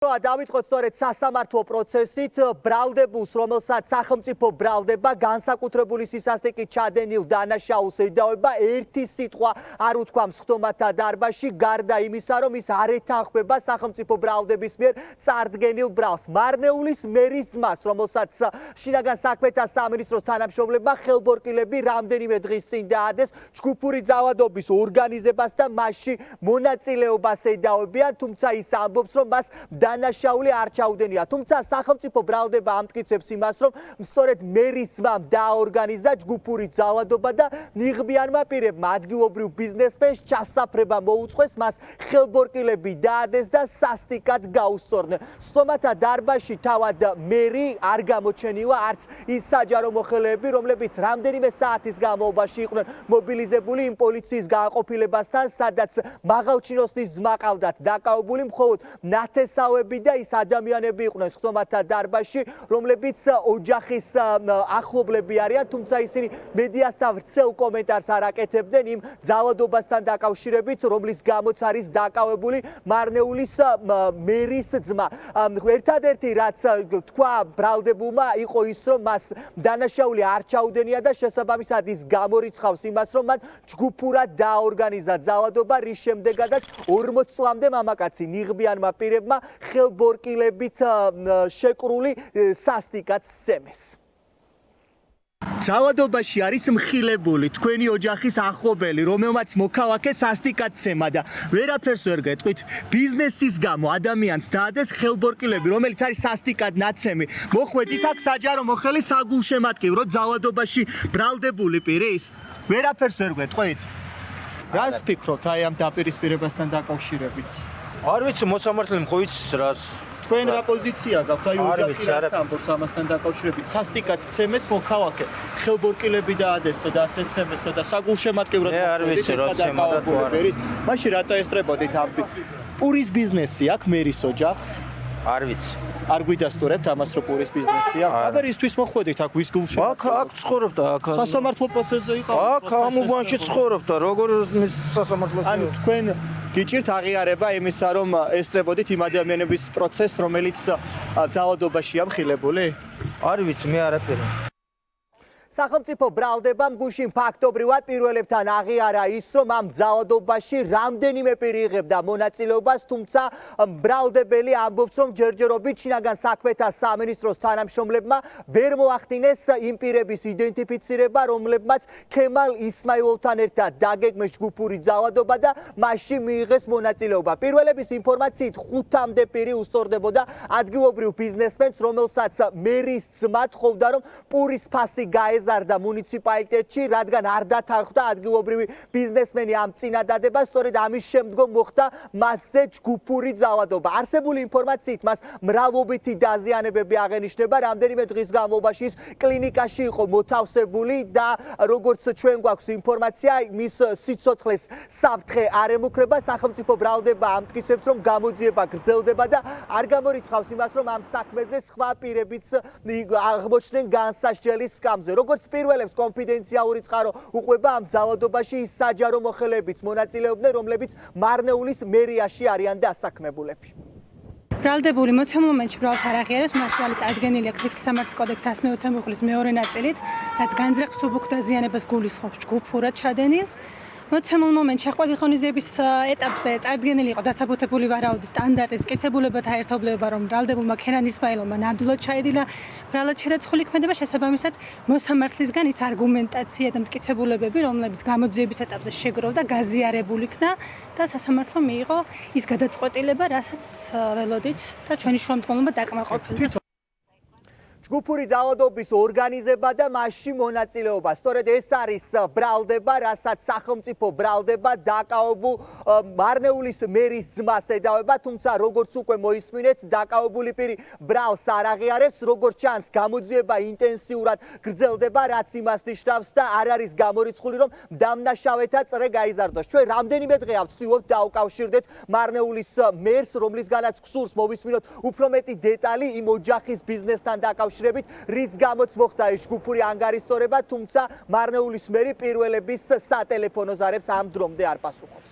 დავიწყოთ სწორედ სასამართლო პროცესით ბრალდებულს, რომელსაც სახელმწიფო ბრალდება განსაკუთრებული სისასტიკით ჩადენილ დანაშაულს ედავება ერთი სიტყვა არ უთქვამს ხდომათა დარბაზში, გარდა იმისა, რომ ის არ ეთანხმება სახელმწიფო ბრალდების მიერ წარდგენილ ბრალს. მარნეულის მერის ძმას, რომელსაც შინაგან საქმეთა სამინისტროს თანამშრომლებმა ხელბორკილები რამდენიმე დღის წინ დაადეს ჯგუფური ძალადობის ორგანიზებას და მასში მონაწილეობას ედავებიან, თუმცა ის ამბობს, რომ მას დანაშაული არ ჩაუდენია. თუმცა სახელმწიფო ბრალდება ამტკიცებს იმას, რომ სწორედ მერის ძმამ დააორგანიზა ჯგუფური ძალადობა და ნიღბიანმა პირებმა ადგილობრივ ბიზნესმენს ჩასაფრება მოუწყვეს, მას ხელბორკილები დაადეს და სასტიკად გაუსწორდნენ. სხდომათა დარბაზში თავად მერი არ გამოჩენილა, არც ის საჯარო მოხელეები, რომლებიც რამდენიმე საათის განმავლობაში იყვნენ მობილიზებული იმ პოლიციის გააყოფილებასთან, სადაც მაღალჩინოსნის ძმა ყავდათ დაკავებული, მხოლოდ ნათესავები და ის ადამიანები იყვნენ სხდომათა დარბაზში, რომლებიც ოჯახის ახლობლები არიან, თუმცა ისინი მედიასთან ვრცელ კომენტარს არ აკეთებდნენ იმ ძალადობასთან დაკავშირებით, რომლის გამოც არის დაკავებული მარნეულის მერის ძმა. ერთადერთი რაც თქვა ბრალდებულმა იყო ის, რომ მას დანაშაული არ ჩაუდენია და შესაბამისად ის გამორიცხავს იმას, რომ მან ჯგუფურად დააორგანიზა ძალადობა, რის შემდეგაც 40 წლამდე მამაკაცი ნიღბიანმა პირებმა ხელბორკილებით შეკრული სასტიკად სცემეს. ძალადობაში არის მხილებული თქვენი ოჯახის ახლობელი, რომელმაც მოქალაქე სასტიკად სცემა და ვერაფერს ვერ გეტყვით. ბიზნესის გამო ადამიანს დაადეს ხელბორკილები, რომელიც არის სასტიკად ნაცემი. მოხვედით აქ საჯარო მოხელის საგულშემატკივრო ძალადობაში ბრალდებული პირის. ვერაფერს ვერ გეტყვით. რას ფიქრობთ აი ამ დაპირისპირებასთან დაკავშირებით? არ ვიცი, მოსამართლემ ხო იცის რას. თქვენ რა პოზიცია გაქვთ აი ოჯახი რას ამბობს ამასთან დაკავშირებით? სასტიკად სცემეს მოქალაქე, ხელბორკილები დაადესო და ასე სცემესო და საგულშემატკივრად არ ვიცი რა სცემა და თუ არა. მაშინ რატო ესწრებოდით ამ პურის ბიზნესი აქვს მერის ოჯახს? არ ვიცი. არ გვიდასტურებთ ამას, რომ პურის ბიზნესია? აბა ისთვის მოხვედით აქ ვის გულშემატკივრად? აქ ცხოვრობდა აქ. სასამართლო პროცესზე იყავით? აქ ამ უბანში ცხოვრობდა, როგორ სასამართლოში. ანუ თქვენ გიჭირთ აღიარება იმისა, რომ ესწრებოდით იმ ადამიანების პროცესს, რომელიც ძალადობაშია მხილებული? არ ვიცი, მე არაფერი. სახელმწიფო ბრალდებამ გუშინ ფაქტობრივად პირველებთან აღიარა ის, რომ ამ ძალადობაში რამდენიმე პირი იღებდა მონაწილეობას, თუმცა ბრალდებელი ამბობს, რომ ჯერჯერობით შინაგან საქმეთა სამინისტროს თანამშრომლებმა ვერ მოახდინეს იმ პირების იდენტიფიცირება, რომლებმაც ქემალ ისმაილოვთან ერთად დაგეგმეს ჯგუფური ძალადობა და მასში მიიღეს მონაწილეობა. პირველების ინფორმაციით 5-მდე პირი უსწორდებოდა ადგილობრივ ბიზნესმენს, რომელსაც მერის ძმა თხოვდა, რომ პურის ფასი გაეზარდა მუნიციპალიტეტში, რადგან არ დათანხმდა ადგილობრივი ბიზნესმენი ამ წინადადებას, სწორედ ამის შემდგომ მოხდა მასზე ჯგუფური ძალადობა. არსებული ინფორმაციით მას მრავლობითი დაზიანებები აღენიშნება, რამდენიმე დღის განმავლობაში ის კლინიკაში იყო მოთავსებული და როგორც ჩვენ გვაქვს ინფორმაცია, მის სიცოცხლეს საფრთხე არ ემუქრება. სახელმწიფო ბრალდება ამტკიცებს, რომ გამოძიება გრძელდება და არ გამორიცხავს იმას, რომ ამ საქმეზე სხვა პირებიც აღმოჩნდნენ განსასჯელი სკამზე. როგორც პირველებს კონფიდენციალური წყარო უყვება ამ ძალადობაში ის საჯარო მოხელებიც მონაწილეობდნენ, რომლებიც მარნეულის მერიაში არიან დასაქმებულები. ბრალდებული მოცემულ მომენტში ბრალს არ აღიარებს, მას ბრალი წარდგენილია ქართლის სამართლის კოდექსის 120 მუხლის მეორე ნაწილით, რაც განზრახ მსუბუქ დაზიანებას გულისხმობს ჯგუფურად ჩადენილს. მოცემულ მომენტში ახალ ხონიზების ეტაპზე წარდგენილი იყო დასაბუთებული ვარაუდის სტანდარტით მტკიცებულებათა ერთობლიობა, რომ ბრალდებულმა ქენან ისმაილოვმა ნამდვილად ჩაედინა ბრალად შერაცხული ქმედება, შესაბამისად მოსამართლისგან ის არგუმენტაცია და მტკიცებულებები, რომლებიც გამოძიების ეტაპზე შეგროვდა, გაზიარებული იქნა და სასამართლო მიიღო ის გადაწყვეტილება, რასაც ველოდით და ჩვენი შუამდგომლობა დაკმაყოფილდა. ჯგუფური ძალადობის ორგანიზება და მასში მონაწილეობა. სწორედ ეს არის ბრალდება, რასაც სახელმწიფო ბრალდება დაკავებულ მარნეულის მერის ძმას ედავება, თუმცა როგორც უკვე მოისმინეთ, დაკავებული პირი ბრალს არ აღიარებს, როგორც ჩანს, გამოძიება ინტენსიურად გრძელდება, რაც იმას ნიშნავს და არ არის გამორიცხული, რომ დამნაშავეთა წრე გაიზარდოს. ჩვენ რამდენიმე დღეა ვცდილობთ დაუკავშირდეთ მარნეულის მერს, რომლისგანაც გსურს მოვისმინოთ უფრო მეტი დეტალი იმ ოჯახის ბიზნესთან დაკავშირებით, რის გამოც მოხდა ეს ჯგუფური ანგარიშსწორება, თუმცა მარნეულის მერი პირველების სატელეფონო ზარებს ამ დრომდე არ პასუხობს.